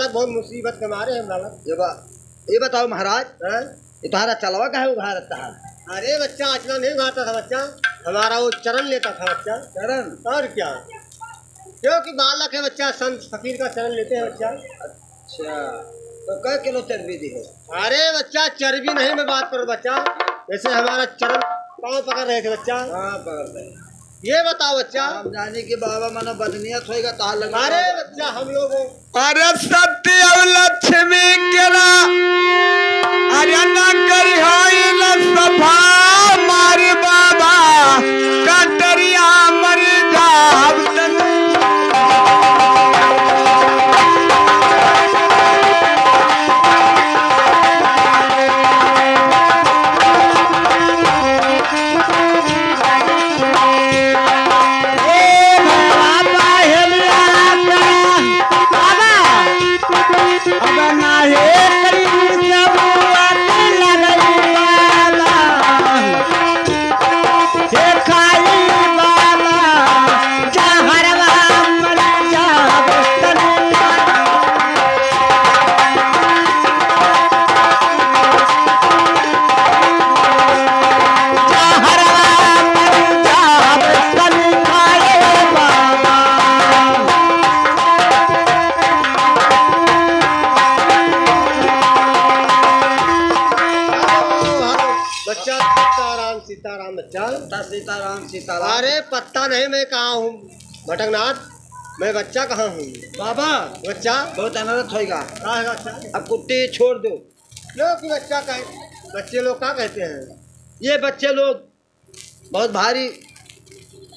महाराज बहुत मुसीबत के मारे हम बालक। ये बताओ महाराज, ये तुम्हारा चलवा का है उघार था? अरे बच्चा अचला नहीं उघारता था बच्चा, हमारा वो चरण लेता था बच्चा। चरण? और क्या, क्योंकि बालक है बच्चा, संत फकीर का चरण लेते हैं बच्चा। अच्छा, तो कै किलो चर्बी दी है? अरे बच्चा चर्बी नहीं मैं बात करूँ बच्चा, जैसे हमारा चरण पाँव पकड़ रहे थे बच्चा। हाँ पकड़ रहे। ये बताओ बच्चा, हम जाने की बाबा मनो बदनियत होएगा तो लगा। अरे बच्चा हम लोग अरे सत्य और लक्ष्मी केरा अरे न करी होइल सफा मारी बाबा कटरिया मर जाब सीताराम सीताराम। अरे पत्ता नहीं मैं कहाँ हूँ भटकनाथ, मैं बच्चा कहाँ हूँ बाबा? बच्चा बहुत अनर्थ होएगा। कहाँ है बच्चा? अब कुट्टी छोड़ दो। लोग कि बच्चा कहे, बच्चे लोग क्या कहते हैं? ये बच्चे लोग बहुत भारी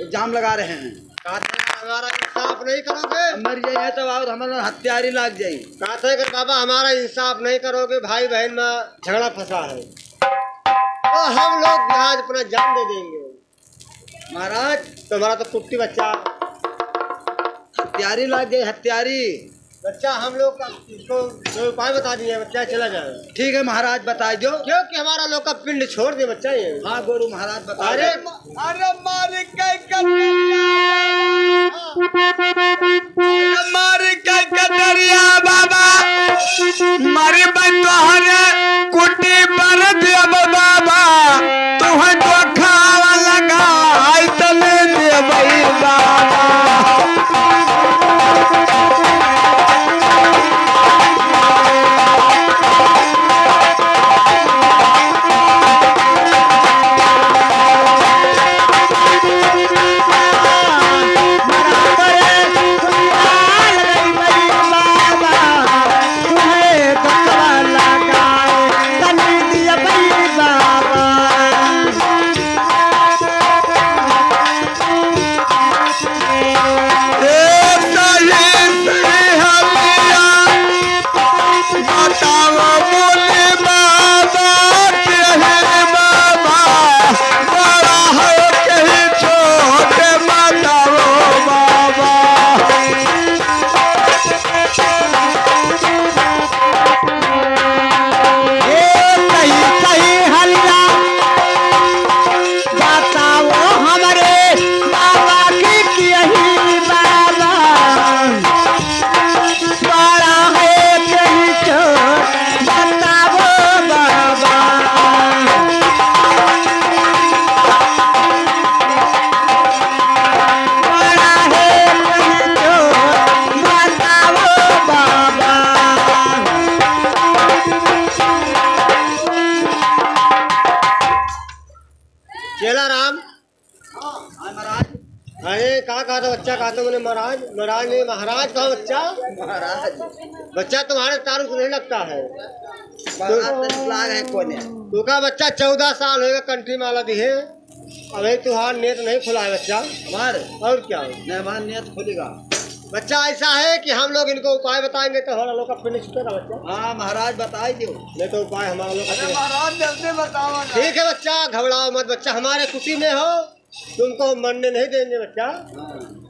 इल्जाम लगा रहे हैं। हमारा इंसाफ नहीं करोगे? मर जाए तो और हमारा हत्यारी लग जाए। कहते हैं बाबा हमारा इंसाफ नहीं करोगे, भाई बहन में झगड़ा फंसा है तो हम लोग आज अपना जान दे देंगे। महाराज तुम्हारा तो कुट्टी बच्चा हत्यारी लग गई, हत्यारी बच्चा। हम लोग का इसको कोई उपाय बता दिए बच्चा, चला जाए। ठीक है महाराज बता दो, क्योंकि हमारा लोग का पिंड छोड़ दे बच्चा ये। हाँ गुरु महाराज बता। अरे मारी कई कटरिया बाबा मारी बतोहरे कुटी पर देव बाबा तुहे तो खावा लगा आई तले देव बाबा। कहा था बच्चा, कहा था मैंने महाराज। महाराज ने महाराज कहा बच्चा, महाराज बच्चा तुम्हारे तारुफ नहीं लगता है तो का बच्चा 14 साल होगा कंठी माला दी है, अभी तुहार नेत नहीं खुला है बच्चा। और क्या मेहमान नियत खुलेगा बच्चा। ऐसा है कि हम लोग इनको उपाय बताएंगे तो हमारा लोग का फिनिश छूटेगा बच्चा। हाँ महाराज बताई दो, नहीं तो उपाय हमारा लोग का। महाराज जल्दी बताओ। ठीक है बच्चा, घबराओ मत बच्चा, हमारे कुटी में हो, तुमको मरने नहीं देंगे बच्चा।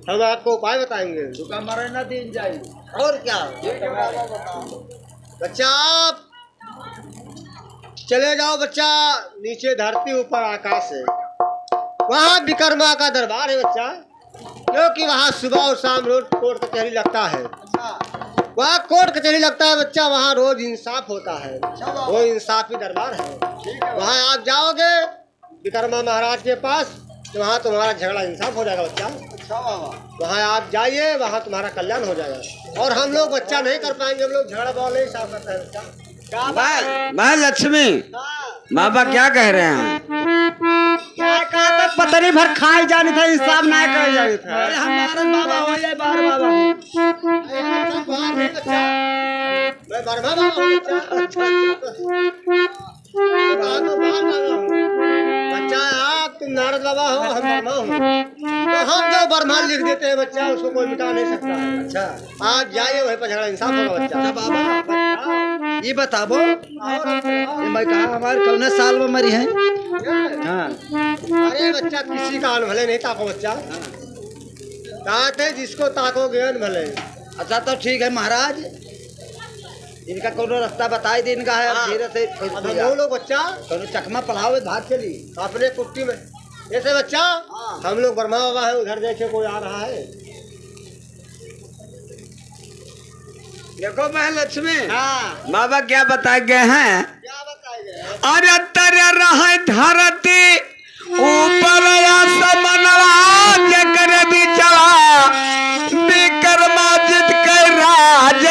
हम आपको उपाय बताएंगे, तुका मरे न दिन जाए। और क्या बच्चा, आप चले जाओ बच्चा नीचे धरती ऊपर आकाश है, वहाँ विकर्मा का दरबार है बच्चा, क्योंकि वहाँ सुबह और शाम रोज कोर्ट कचहरी लगता है। वहाँ कोर्ट कचहरी लगता है बच्चा, वहाँ रोज इंसाफ होता है, वो इंसाफी दरबार है। वहाँ आप जाओगे विक्रमा महाराज के पास तो वहाँ तुम्हारा झगड़ा इंसाफ हो जाएगा बच्चा। अच्छा बाबा। वहाँ आप जाइए, वहाँ तुम्हारा कल्याण हो जाएगा। और हम लोग बच्चा नहीं कर पाएंगे, हम लोग झगड़ा बॉल नहीं साफ करते हैं बच्चा। क्या बात है? मैं लक्ष्मी हाँ। बाबा क्या कह रहे हैं? क्या कहते पतरी भर खाई जानी था, इंसाफ ना कर जानी था। अरे हमारा बाबा हो या बार बाबा हो। मैं बर्मा बाबा हूँ बच्चा। बच्चा आप तुम नारद बाबा हो, हम बर्मा हूँ। तो हम जो बर्मा लिख देते हैं बच्चा, उसको कोई मिटा नहीं सकता है। अच्छा आप जाइए वहीं पर झगड़ा इंसाफ होगा बच्चा। अच्छा बाबा बच्चा, ये बताबो और ये मैं कहा हमारे कौन साल में मरी है? हाँ अरे बच्चा किसी का अनभले नहीं ताको बच्चा। कहते जिसको ताकोगे अनभले। अच्छा तो ठीक है महाराज, इनका कोनो रास्ता बताई दे इनका है। हाँ। धीरे से अब हम लोग बच्चा कोनो चकमा पढ़ाओ भाग चली। अपने कुट्टी में ऐसे बच्चा, हम लोग बर्मा बाबा है, उधर देखे कोई आ रहा है। देखो मैं लक्ष्मी हाँ बाबा क्या बताए गए हैं? क्या बताइए? अरे तेरे रहे धरती ऊपर आसमानवा जकर भी चला विक्रमादित्य के राज